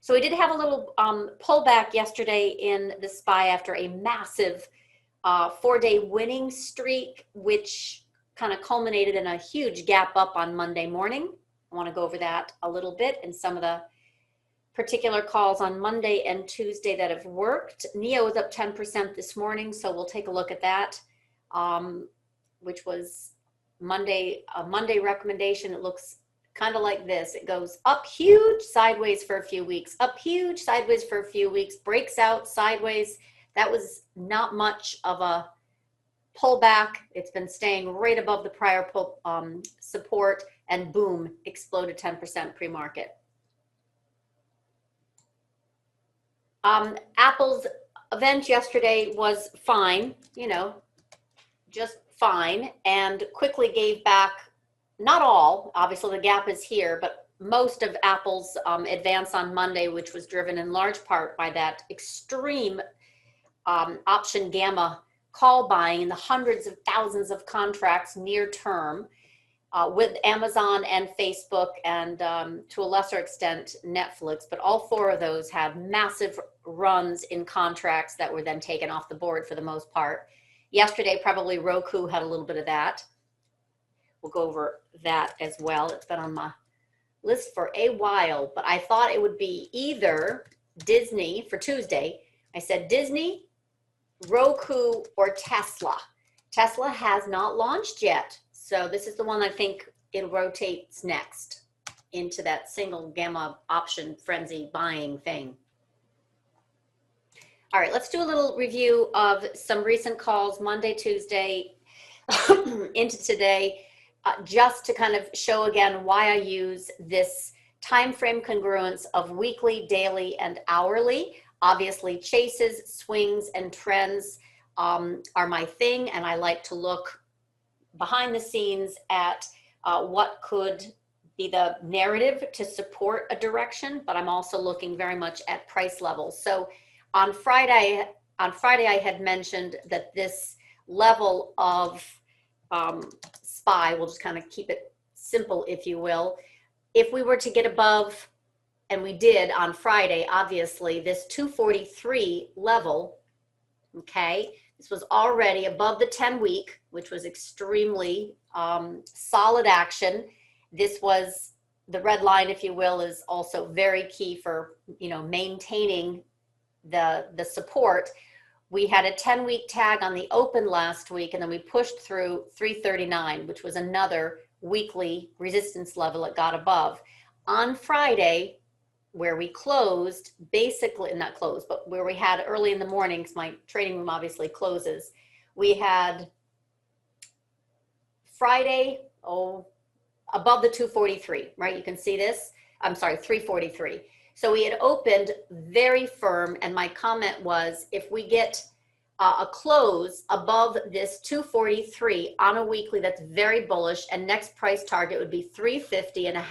So we did have a little pullback yesterday in the SPY after a massive 4-day winning streak, which kind of culminated in a huge gap up on Monday morning. I want to go over that a little bit and some of the particular calls on Monday and Tuesday that have worked. NEO is up 10% this morning, so we'll take a look at that, which was a Monday recommendation. It looks kind of like this. It goes up huge, sideways for a few weeks, up huge, sideways for a few weeks, breaks out sideways. That was not much of a pullback. It's been staying right above the prior support, and boom, exploded 10% pre-market. Apple's event yesterday was fine, you know, just fine, and quickly gave back, not all, obviously the gap is here, but most of Apple's advance on Monday, which was driven in large part by that extreme option gamma call buying in the hundreds of thousands of contracts near term with Amazon and Facebook and to a lesser extent Netflix, but all four of those had massive runs in contracts that were then taken off the board for the most part. Yesterday, probably Roku had a little bit of that. We'll go over that as well. It's been on my list for a while, but I thought it would be either Disney for Tuesday. I said Disney, Roku, or Tesla. Tesla has not launched yet, so this is the one I think it rotates next into that single gamma option frenzy buying thing. All right, let's do a little review of some recent calls Monday, Tuesday, into today, just to kind of show again why I use this time frame congruence of weekly, daily, and hourly. Obviously, chases, swings, and trends are my thing, and I like to look behind the scenes at what could be the narrative to support a direction, but I'm also looking very much at price levels. So on Friday I had mentioned that this level of SPY, we'll just kind of keep it simple, if you will. If we were to get above, and we did on Friday, obviously, this 243 level, okay, this was already above the 10-week, which was extremely solid action. This was, the red line, if you will, is also very key for, you know, maintaining the support. We had a 10-week tag on the open last week, and then we pushed through 339, which was another weekly resistance level it got above. On Friday, where we closed, basically, not closed, but where we had early in the morning, because my trading room obviously closes, we had Friday, above the 243, right? You can see this, I'm sorry, 343. So we had opened very firm, and my comment was, if we get a close above this 243 on a weekly, that's very bullish, and next price target would be 350.5.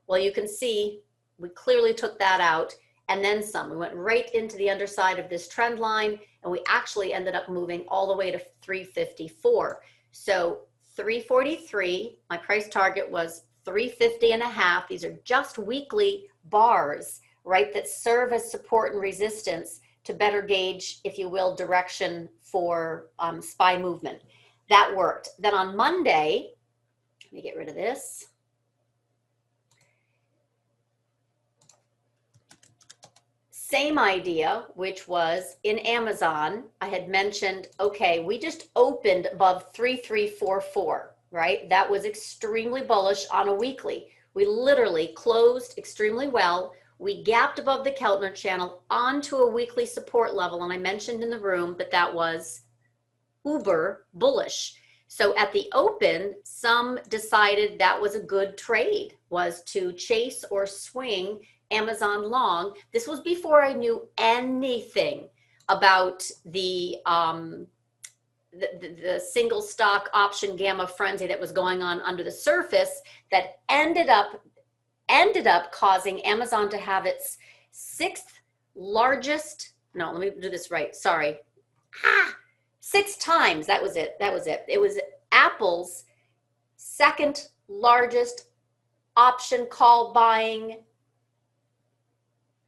Well, you can see we clearly took that out, and then some. We went right into the underside of this trend line, and we actually ended up moving all the way to 354. So 343, my price target was 350.5. These are just weekly bars, right, that serve as support and resistance to better gauge, if you will, direction for SPY movement. That worked. Then on Monday, let me get rid of this. Same idea, which was in Amazon, I had mentioned, okay, we just opened above 3344, right? That was extremely bullish on a weekly. We literally closed extremely well. We gapped above the Keltner channel onto a weekly support level, and I mentioned in the room that that was uber bullish. So at the open, some decided that was a good trade, was to chase or swing Amazon long. This was before I knew anything about the single stock option gamma frenzy that was going on under the surface that ended up causing Amazon to have its sixth largest, no, let me do this right, sorry. 6 times, that was it. It was Apple's second largest option call buying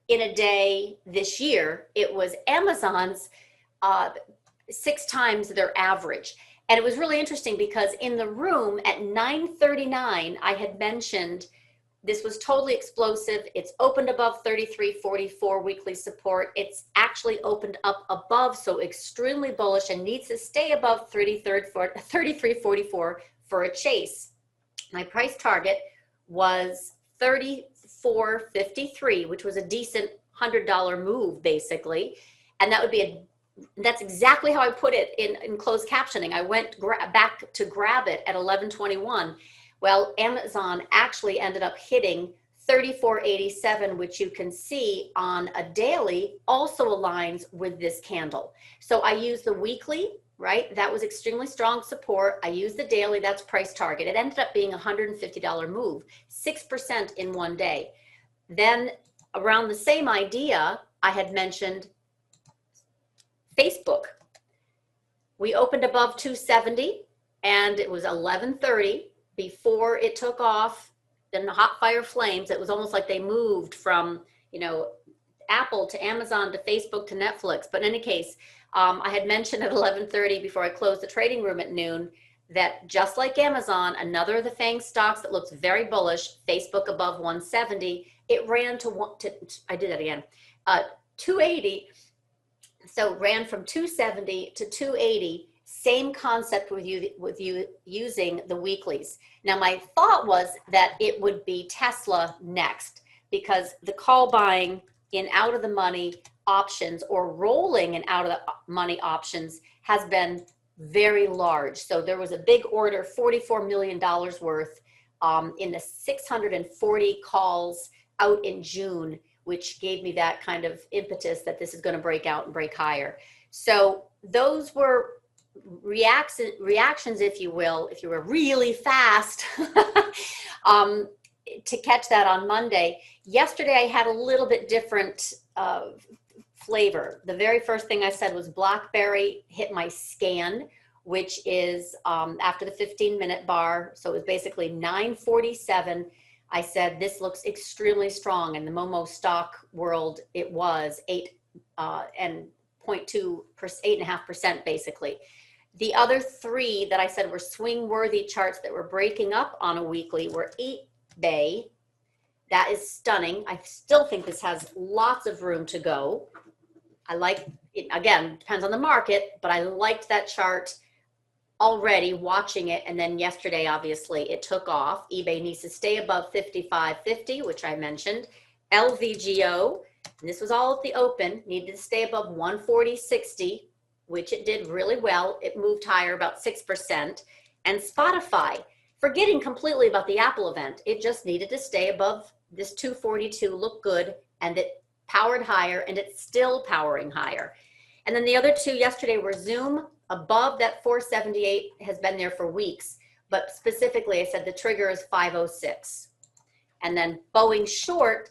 in a day this year. It was Amazon's 6 times their average. And it was really interesting because in the room at 9:39, I had mentioned this was totally explosive. It's opened above 33.44 weekly support. It's actually opened up above, so extremely bullish, and needs to stay above 33.44 for a chase. My price target was 34.53, which was a decent $100 move basically. And that would be that's exactly how I put it in closed captioning. I went back to grab it at 11:21. Well, Amazon actually ended up hitting 34.87, which you can see on a daily also aligns with this candle. So I used the weekly, right? That was extremely strong support. I used the daily, that's price target. It ended up being a $150 move, 6% in one day. Then around the same idea, I had mentioned Facebook. We opened above 270 and it was 11:30 before it took off in hot fire flames. It was almost like they moved from, you know, Apple to Amazon to Facebook to Netflix. But in any case, I had mentioned at 11:30 before I closed the trading room at noon that just like Amazon, another of the FANG stocks that looks very bullish, Facebook above 170, it ran to 280. So ran from 270 to 280. Same concept with you using the weeklies. Now my thought was that it would be Tesla next because the call buying in out of the money options or rolling in out of the money options has been very large. So there was a big order, $44 million worth in the 640 calls out in June, which gave me that kind of impetus that this is going to break out and break higher. So those were reactions, if you will, if you were really fast to catch that on Monday. Yesterday, I had a little bit different flavor. The very first thing I said was BlackBerry hit my scan, which is after the 15-minute bar. So it was basically 9:47. I said, this looks extremely strong. In the Momo stock world, it was 8.5% basically. The other three that I said were swing worthy charts that were breaking up on a weekly were eBay. That is stunning. I still think this has lots of room to go. I like it, again, depends on the market, but I liked that chart already watching it. And then yesterday, obviously, it took off. eBay needs to stay above 55.50, which I mentioned. LVGO, and this was all at the open, needed to stay above 140.60, which it did really well. It moved higher about 6%. And Spotify, forgetting completely about the Apple event, it just needed to stay above this 242, look good, and it powered higher, and it's still powering higher. And then the other two yesterday were Zoom, above that 478, has been there for weeks, but specifically I said the trigger is 506. And then Boeing short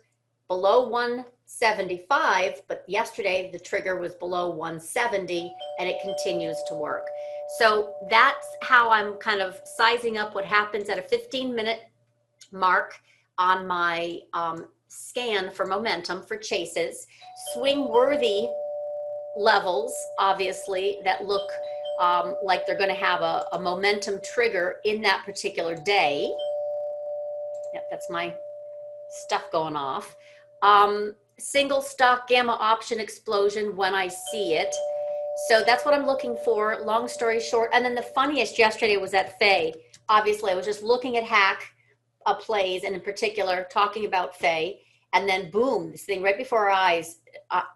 below 175, but yesterday the trigger was below 170 and it continues to work. So that's how I'm kind of sizing up what happens at a 15-minute mark on my scan for momentum for chases. Swing worthy levels, obviously, that look like they're going to have a momentum trigger in that particular day. Yep, that's my stuff going off. Single stock gamma option explosion when I see it. So that's what I'm looking for, long story short. And then the funniest yesterday was at FEYE. Obviously, I was just looking at hack plays, and in particular, talking about FEYE. And then boom, this thing right before our eyes,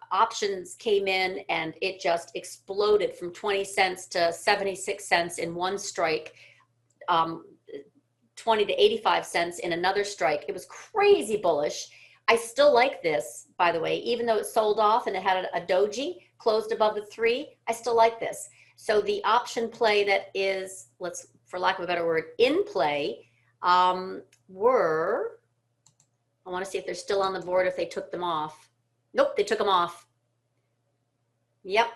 options came in and it just exploded from 20 cents to 76 cents in one strike, 20 to 85 cents in another strike. It was crazy bullish. I still like this, by the way, even though it sold off and it had a doji closed above the 3, I still like this. So the option play that is, let's, for lack of a better word, in play, were, I want to see if they're still on the board, if they took them off. Nope, they took them off. Yep.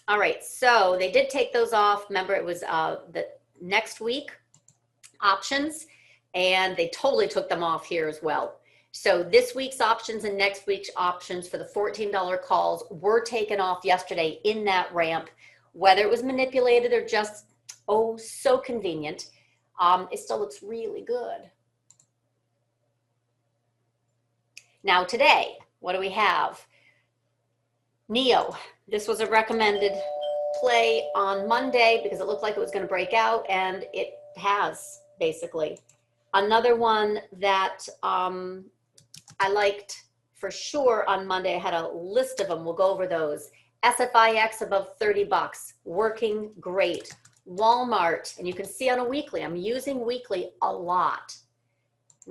All right, so they did take those off. Remember, it was the next week options, and they totally took them off here as well. So this week's options and next week's options for the $14 calls were taken off yesterday in that ramp. Whether it was manipulated or just, oh, so convenient, it still looks really good. Now today, what do we have? NEO. This was a recommended play on Monday because it looked like it was going to break out, and it has, basically. Another one that I liked for sure on Monday, I had a list of them. We'll go over those. SFIX above 30 bucks, working great. Walmart, and you can see on a weekly, I'm using weekly a lot.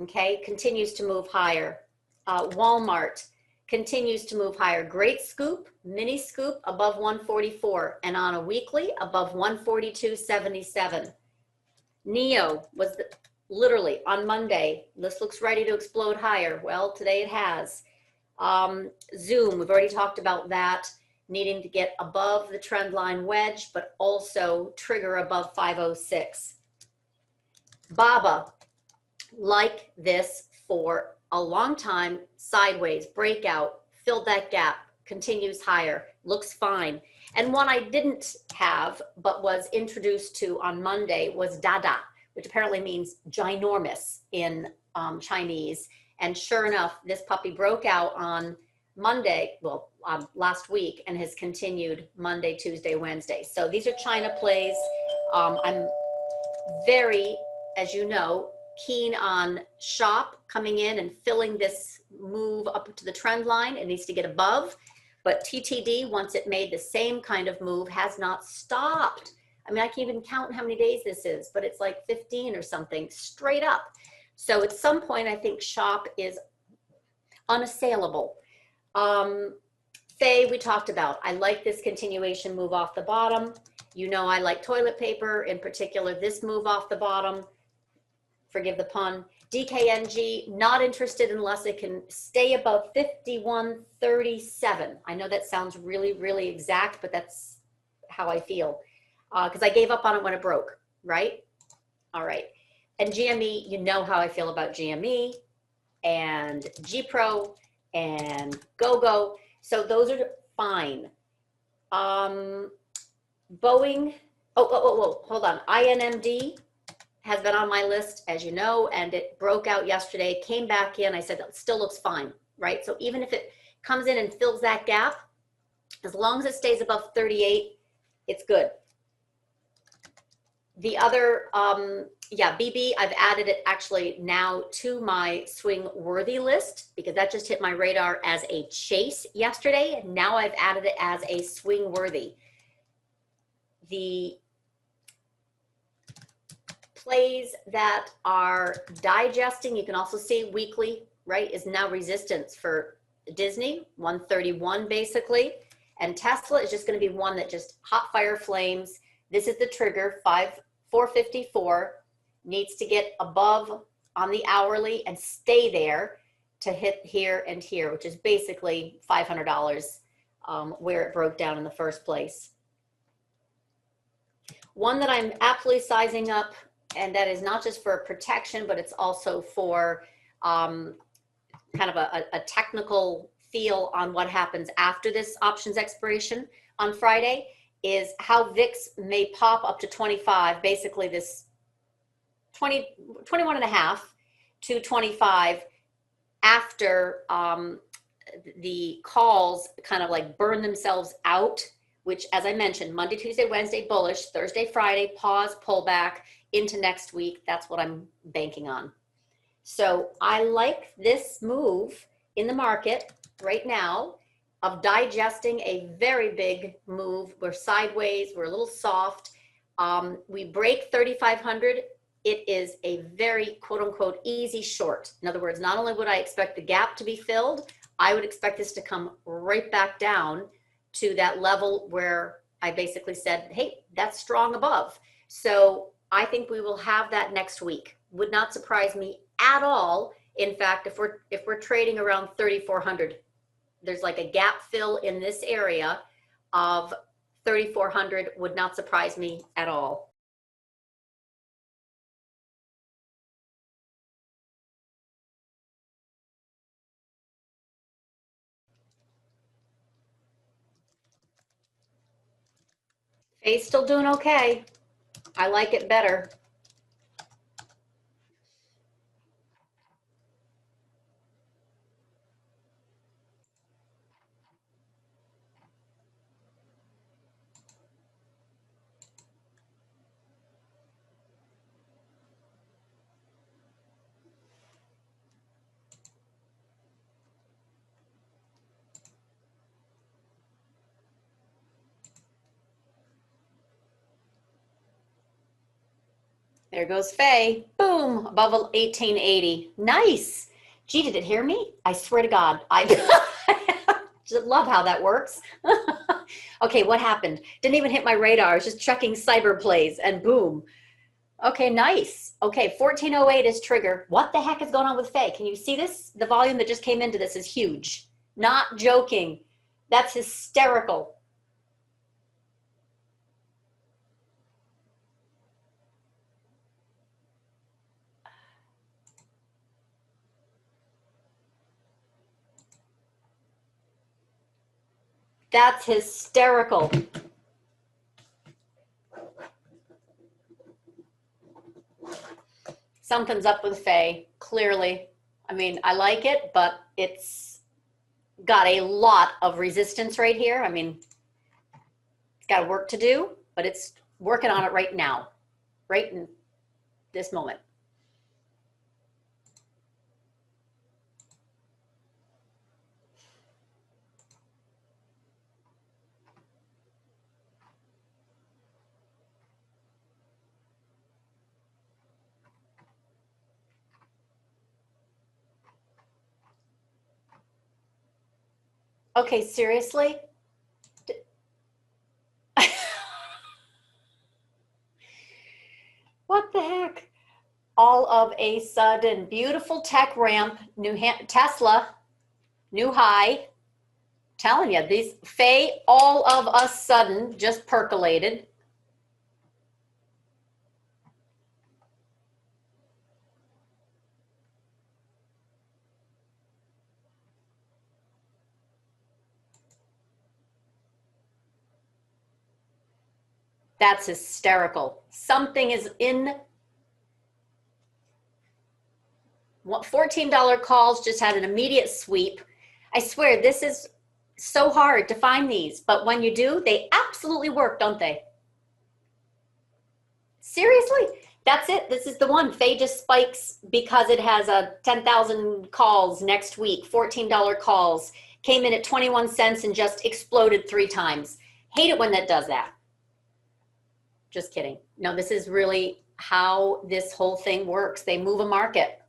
Okay, continues to move higher. Walmart continues to move higher. Great scoop, mini scoop above 144, and on a weekly above 142.77. NEO was literally on Monday. This looks ready to explode higher. Well, today it has. Zoom, we've already talked about that, needing to get above the trend line wedge, but also trigger above 506. BABA, like this for a long time, sideways, breakout, filled that gap, continues higher, looks fine. And one I didn't have, but was introduced to on Monday was Dada, which apparently means ginormous in Chinese. And sure enough, this puppy broke out on Monday, well, last week, and has continued Monday, Tuesday, Wednesday. So these are China plays. I'm very, as you know, keen on SHOP coming in and filling this move up to the trend line. It needs to get above, but TTD, once it made the same kind of move, has not stopped. I mean, I can't even count how many days this is, but it's like 15 or something straight up. So at some point, I think SHOP is unassailable. FEYE, we talked about. I like this continuation move off the bottom. You know, I like toilet paper, in particular, this move off the bottom. Forgive the pun. DKNG, not interested unless it can stay above 51.37. I know that sounds really, really exact, but that's how I feel. Because I gave up on it when it broke, right? All right. And GME, you know how I feel about GME and GPRO and GOGO. So those are fine. Boeing, hold on. INMD has been on my list, as you know, and it broke out yesterday, came back in. I said, that still looks fine, right? So even if it comes in and fills that gap, as long as it stays above 38, it's good. The other, BB, I've added it actually now to my swing worthy list because that just hit my radar as a chase yesterday. And now I've added it as a swing worthy. The plays that are digesting, you can also see weekly, right, is now resistance for Disney, 131 basically. And Tesla is just going to be one that just hot fire flames. This is the trigger, 454, needs to get above on the hourly and stay there to hit here and here, which is basically $500 where it broke down in the first place. One that I'm aptly sizing up, and that is not just for protection, but it's also for kind of a technical feel on what happens after this options expiration on Friday, is how VIX may pop up to 25, basically this 21 and a half to 25 after the calls kind of like burn themselves out, which, as I mentioned, Monday, Tuesday, Wednesday, bullish, Thursday, Friday, pause, pullback into next week. That's what I'm banking on. So I like this move in the market right now of digesting a very big move. We're sideways, we're a little soft. We break 3,500. It is a very quote unquote easy short. In other words, not only would I expect the gap to be filled, I would expect this to come right back down to that level where I basically said, hey, that's strong above. So I think we will have that next week. Would not surprise me at all. In fact, if we're trading around 3,400, there's like a gap fill in this area of 3,400, would not surprise me at all. FEYE's still doing okay. I like it better. There goes FEYE. Boom, above 1880. Nice. Gee, did it hear me? I swear to God. I just love how that works. Okay, what happened? Didn't even hit my radar. I was just checking cyber plays and boom. Okay, nice. Okay, 1408 is trigger. What the heck is going on with FEYE? Can you see this? The volume that just came into this is huge. Not joking. That's hysterical. That's hysterical. Something's up with FEYE, clearly. I mean, I like it, but it's got a lot of resistance right here. I mean, it's got work to do, but it's working on it right now, right in this moment. Okay, seriously? What the heck? All of a sudden, beautiful tech ramp, Tesla, new high. Telling you, these FEYE all of a sudden just percolated. That's hysterical. Something is in. $14 calls just had an immediate sweep. I swear this is so hard to find these, but when you do, they absolutely work, don't they? Seriously, that's it. This is the one. FEYE just spikes because it has a 10,000 calls next week, $14 calls, came in at 21 cents and just exploded 3 times. Hate it when that does that. Just kidding. No, this is really how this whole thing works. They move a market.